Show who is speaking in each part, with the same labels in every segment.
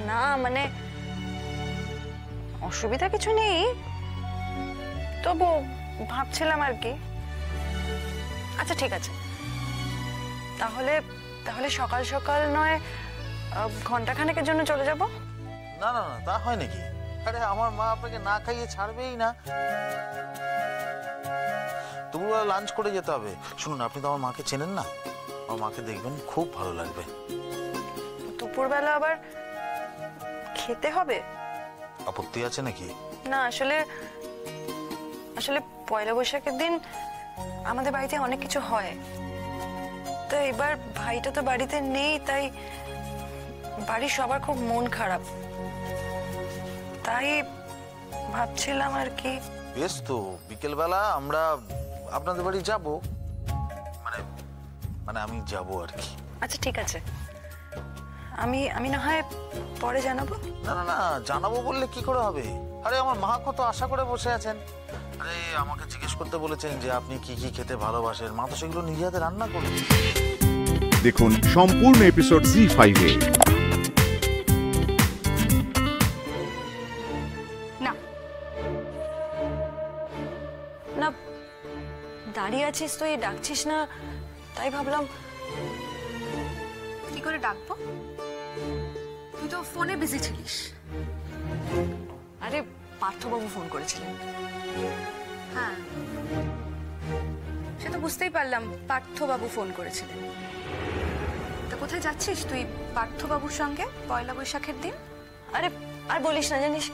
Speaker 1: না মানে অসুবিধা কিছু নেই, তবু ভাবছিলাম আর কি। আচ্ছা ঠিক আছে, তাহলে তাহলে সকাল সকাল নয় ঘন্টাখানেকের জন্য চলে যাব।
Speaker 2: না না না, তা হয় নাকি? আরে আমার মা আপনাকে না খাইয়ে ছাড়বেই না। দুপুরবেলা লাঞ্চ করে যেতে হবে। শুনুন, আপনি তো আমার মাকে চেনেন না, আমার মাকে দেখবেন, খুব ভালো লাগবে।
Speaker 1: দুপুরবেলা আবার খেতে হবে?
Speaker 2: আপত্তি আছে নাকি?
Speaker 1: না আসলে আসলে পয়লা বৈশাখের দিন আমাদের বাড়িতে অনেক কিছু হয়, তো এবার ভাইটা তো বাড়িতে নেই, তাই বাড়ির সবার খুব মন খারাপ, তাই ভাবছিলাম আর কি।
Speaker 2: বেশ, তো বিকেলবেলা আমরা আপনাদের বাড়ি যাব, মানে মানে আমি যাব আর কি।
Speaker 1: আচ্ছা ঠিক আছে, আমি আমি না হয় পরে জানাবো।
Speaker 2: না না না, জানাবো বললে কি করে হবে? আরে আমার মা কত আশা করে বসে আছেন। আরে আমাকে জিজ্ঞেস করতে বলেছেন যে আপনি কি কি খেতে ভালোবাসেন, মা তো সেগুলো নিজে হাতে রান্না করবে।
Speaker 3: দেখুন সম্পূর্ণ এপিসোড জি5 এ।
Speaker 1: না না, দাঁড়িয়ে আছিস তুই, ডাকছিস না, তাই ভাবলাম।
Speaker 4: কি করে ডাকবো? তুই তো ফোনে বিজি ছিলিস।
Speaker 1: আরে পার্থবাবু ফোন করেছিলেন।
Speaker 4: হ্যাঁ, সে তো বুঝতেই পারলাম, পার্থবাবু ফোন করেছিলেন। তা কোথায় যাচ্ছিস তুই পার্থবাবুর সঙ্গে পয়লা বৈশাখের দিন?
Speaker 1: আরে আর বলিস না, জানিস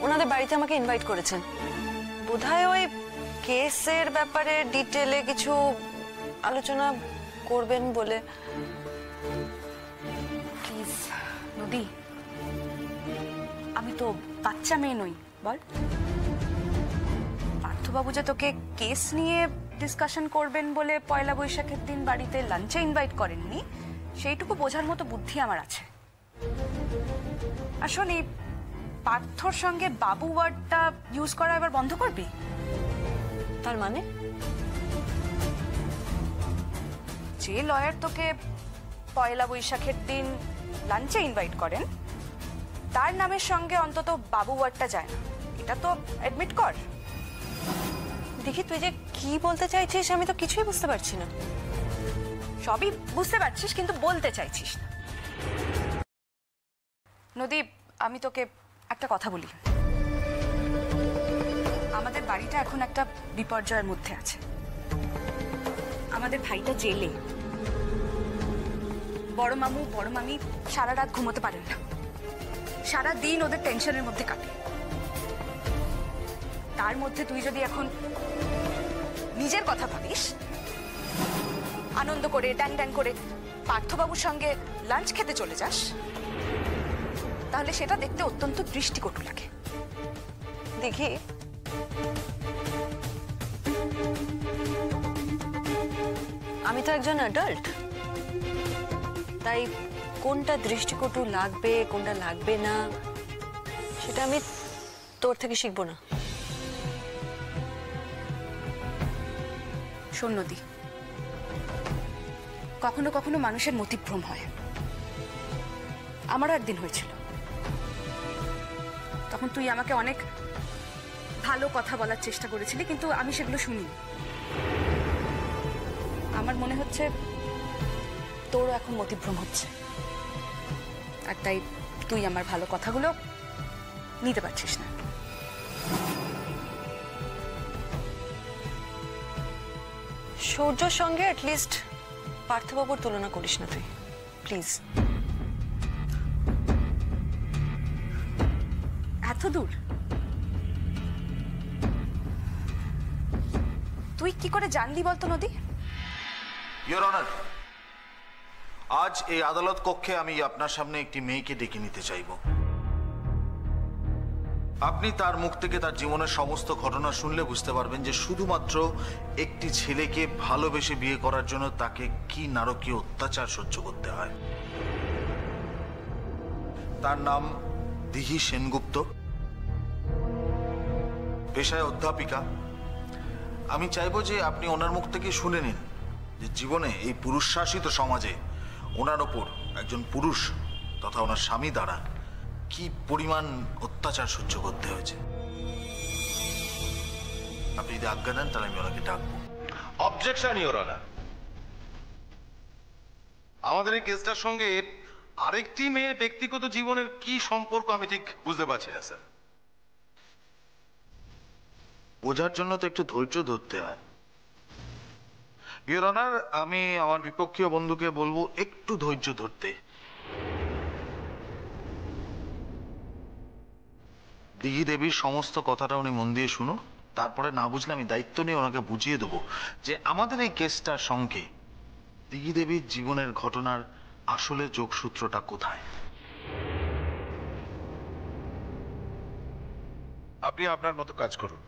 Speaker 1: ওনাদের বাড়িতে আমাকে ইনভাইট করেছেন, বোধহয় ওই কেসের ব্যাপারে ডিটেলে কিছু আলোচনা করবেন বলে।
Speaker 4: প্লিজ নদী, আমি তো বাচ্চা মেয়ে নই, বল। পার্থবাবু যে তোকে কেস নিয়ে ডিসকাশন করবেন বলে পয়লা বৈশাখের দিন বাড়িতে লাঞ্চে ইনভাইট করেননি, সেইটুকু বোঝার মতো বুদ্ধি আমার আছে। আর শোন, এই পার্থর সঙ্গে বাবু ওয়ার্ডটা ইউজ করা এবার বন্ধ করবি।
Speaker 1: তার মানে
Speaker 4: যে লয়ার তোকে পয়লা বৈশাখের দিন লাঞ্চে ইনভাইট করেন, তার নামের সঙ্গে অন্তত বাবু ওয়ার্ডটা যায় না, এটা তো অ্যাডমিট কর।
Speaker 1: দেখি তুই যে কি বলতে চাইছিস, আমি তো কিছুই বুঝতে পারছি না।
Speaker 4: সবই বুঝতে পারছিস কিন্তু বলতে চাইছিস না। নদী, আমি তোকে একটা কথা বলি। আমাদের বাড়িটা এখন একটা বিপর্যয়ের মধ্যে আছে। আমাদের ভাইটা জেলে, বড় মামু বড় মামি সারা রাত ঘুমোতে পারেন না, সারা দিন ওদের টেনশনের মধ্যে কাটে। তার মধ্যে তুই যদি এখন নিজের কথা ভাবিস, আনন্দ করে ড্যাং ড্যাং করে পার্থবাবুর সঙ্গে লাঞ্চ খেতে চলে যাস, তাহলে সেটা দেখতে অত্যন্ত দৃষ্টিকটু লাগে।
Speaker 1: দেখি আমি তো একজন অ্যাডাল্ট, তাই কোনটা দৃষ্টিকটু লাগবে কোনটা লাগবে না সেটা আমি তোর থেকে শিখবো না।
Speaker 4: শোন নদী, কখনো কখনো মানুষের মতিভ্রম হয়। আমারও একদিন হয়েছিল। তখন তুই আমাকে অনেক ভালো কথা বলার চেষ্টা করেছিলি, কিন্তু আমি সেগুলো শুনি। আমার মনে হচ্ছে তোরও এখন মতিভ্রম হচ্ছে, আর তাই তুই আমার ভালো কথাগুলো নিতে পারছিস না।
Speaker 1: সূর্যর সঙ্গে অ্যাটলিস্ট পার্থবাবুর তুলনা করিস না তুই, প্লিজ।
Speaker 4: এত দূর তুই কি করে জানলি বলতো নদী?
Speaker 2: ইওর অনার, আজ এই আদালত কক্ষে আমি আপনার সামনে একটি মেয়েকে ডেকে নিতে চাইব। আপনি তার মুখ থেকে তার জীবনের সমস্ত ঘটনা শুনলে বুঝতে পারবেন যে শুধুমাত্র একটি ছেলেকে ভালোবেসে বিয়ে করার জন্য তাকে কি নারকীয় অত্যাচার সহ্য করতে হয়। তার নাম দিহি সেনগুপ্ত, পেশায় অধ্যাপিকা। আমি চাইবো যে আপনি ওনার মুখ থেকে শুনে নিন যে জীবনে এই পুরুষ শাসিত সমাজে ওনার ওপর একজন পুরুষ তথা ওনার স্বামী দ্বারা কি পরিমাণ অত্যাচার সহ্য করতে হয়েছে। আপনি যদি আজ্ঞা দেন তাহলে আমি ওনাকে ডাকবো।
Speaker 5: Objection your honour. আমাদের এই কেসটার সঙ্গে আরেকটি মেয়ের ব্যক্তিগত জীবনের কি সম্পর্ক আমি ঠিক বুঝতে পারছি না স্যার।
Speaker 2: বোঝার জন্য তো একটু ধৈর্য ধরতে হয়। ইওর অনার, আমি আমার বিপক্ষীয় বন্ধুকে বলবো একটু ধৈর্য ধরতে। দিঘি দেবীর সমস্ত কথাটা উনি মন দিয়ে শুনো, তারপরে না বুঝলে আমি দায়িত্ব নিয়ে ওনাকে বুঝিয়ে দেবো যে আমাদের এই কেসটার সঙ্গে দিঘি দেবীর জীবনের ঘটনার আসলে যোগসূত্রটা কোথায়।
Speaker 5: আপনি আপনার মতো কাজ করুন,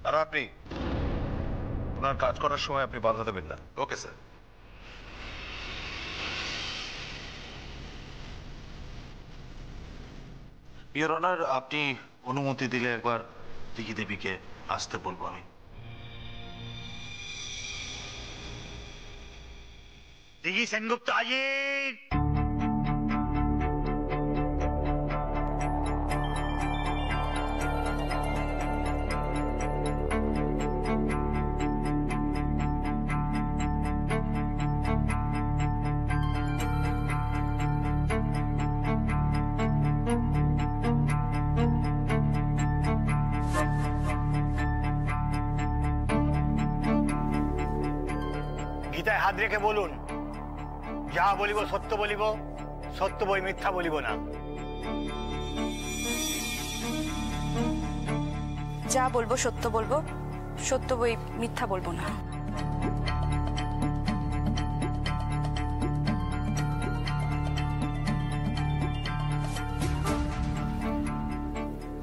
Speaker 5: আর আপনি ওনার কাজ করার সময় আপনি বাধা দেবেন না। Okay sir.
Speaker 2: ইওর অনার, আপনি অনুমতি দিলে একবার দিঘি দেবীকে আসতে বলবো আমি।
Speaker 6: দিঘি সেনগুপ্ত হাজির। গীতায় হাত রেখে বলুন, যা বলিব সত্য বলিব, সত্য বই মিথ্যা বলিব না।
Speaker 4: যা বলবো সত্য বলবো, সত্য বই মিথ্যা বলবো না।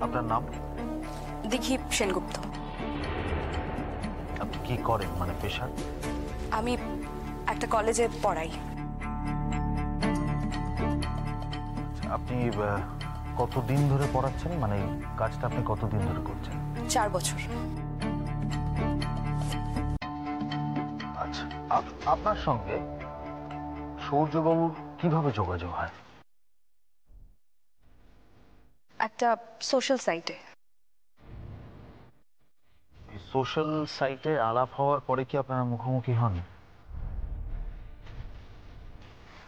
Speaker 2: আপনার নাম?
Speaker 4: দিঘি সেনগুপ্ত।
Speaker 2: আপনি কি করেন, মানে পেশা?
Speaker 4: আমি একটা কলেজে পড়াই।
Speaker 2: আপনি কতদিন ধরে পড়াচ্ছেন, মানে কাজটা আপনি কতদিন ধরে করছেন?
Speaker 4: 4 বছর।
Speaker 2: আচ্ছা, আপনার সঙ্গে সূর্যবাবুর কিভাবে যোগাযোগ হয়?
Speaker 4: একটা সোশ্যাল সাইটে।
Speaker 2: সোশ্যাল সাইটে আলাপ হওয়ার পরে কি আপনারা মুখোমুখি হন?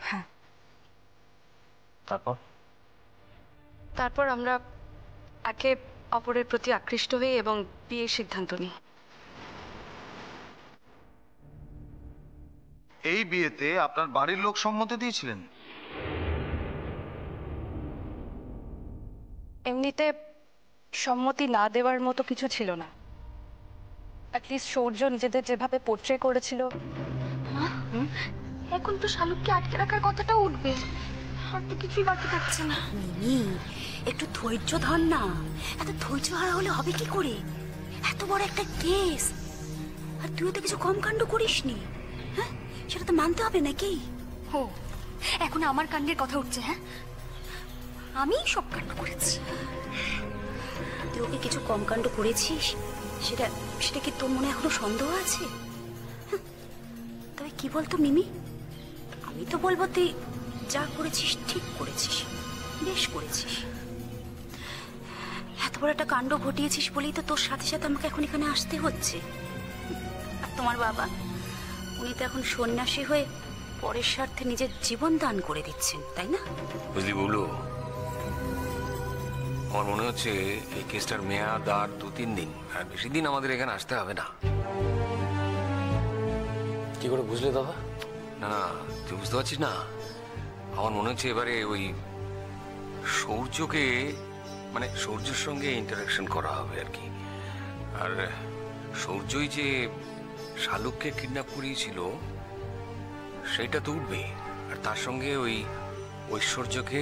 Speaker 4: হ্যাঁ।
Speaker 2: তারপর
Speaker 4: আমরা একে অপরের প্রতি আকৃষ্ট হই এবং বিয়ের সিদ্ধান্ত নিই।
Speaker 2: এই বিয়েতে আপনার বাড়ির লোক সম্মতি দিয়েছিলেন?
Speaker 4: এমনিতে সম্মতি না দেওয়ার মতো কিছু ছিল না। অ্যাটলিস্ট সৌর্য নিজেদের যেভাবে পোর্ট্রে করেছিল।
Speaker 7: এখন তো শালুককে আটকে রাখার কথাটা উঠবে, আর তো কিছুই বাকি থাকছে না।
Speaker 8: মিমি, একটু ধৈর্য ধর না। এত ধৈর্য হারা হলে হবে কি করে? এত বড় একটা কেস, আর তুইও তো কিছু কম কাণ্ড করিসনি। হ্যাঁ, সেটা তো মানতে হবে নাকি?
Speaker 7: ও, এখন আমার কাণ্ডের কথা উঠছে? হ্যাঁ, আমি সব কাণ্ড করেছি।
Speaker 8: তুই ওকে কিছু কম কাণ্ড করেছিস, সেটা সেটা কি তোর মনে এখনো সন্দেহ আছে? তবে কি বলতো মিমি, আমি তো বলবো তুই যা করেছিস ঠিক করেছিস, বেশ করেছিস। এত বড় একটা কাণ্ড ঘটিয়েছিস বলেই তো তোর সাথে সাথে আমাকে এখন এখানে আসতে হচ্ছে। আর তোমার বাবা, উনি তো এখন সন্ন্যাসী হয়ে পরের স্বার্থে নিজের জীবন দান করে দিচ্ছেন, তাই না?
Speaker 9: বুঝলি বলু, আমার মনে হচ্ছে এই কেসটার মেয়াদ আর 2-3 দিন, আর বেশি দিন আমাদের এখানে আসতে হবে না।
Speaker 10: কি করে বুঝলে দাদা?
Speaker 9: না না, তুই বুঝতে পারছিস না? আমার মনে হচ্ছে এবারে ওই সূর্যকে, মানে সূর্যের সঙ্গে ইন্টারাকশন করা হবে আর কি। আর সূর্যই যে শালুককে কিডন্যাপ করিয়েছিল সেটা তো উঠবে, আর তার সঙ্গে ওই ঐশ্বর্যকে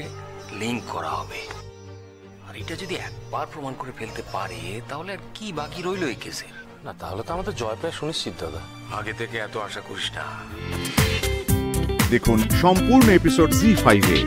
Speaker 9: লিঙ্ক করা হবে। আর এটা যদি একবার প্রমাণ করে ফেলতে পারে তাহলে আর কি বাকি রইল এই কেসে?
Speaker 10: না, তাহলে তো আমাদের জয় পায় সুনিশ্চিত দাদা।
Speaker 9: আগে থেকে এত আশা করিস না।
Speaker 3: দেখুন সম্পূর্ণ এপিসোড জি5-এ।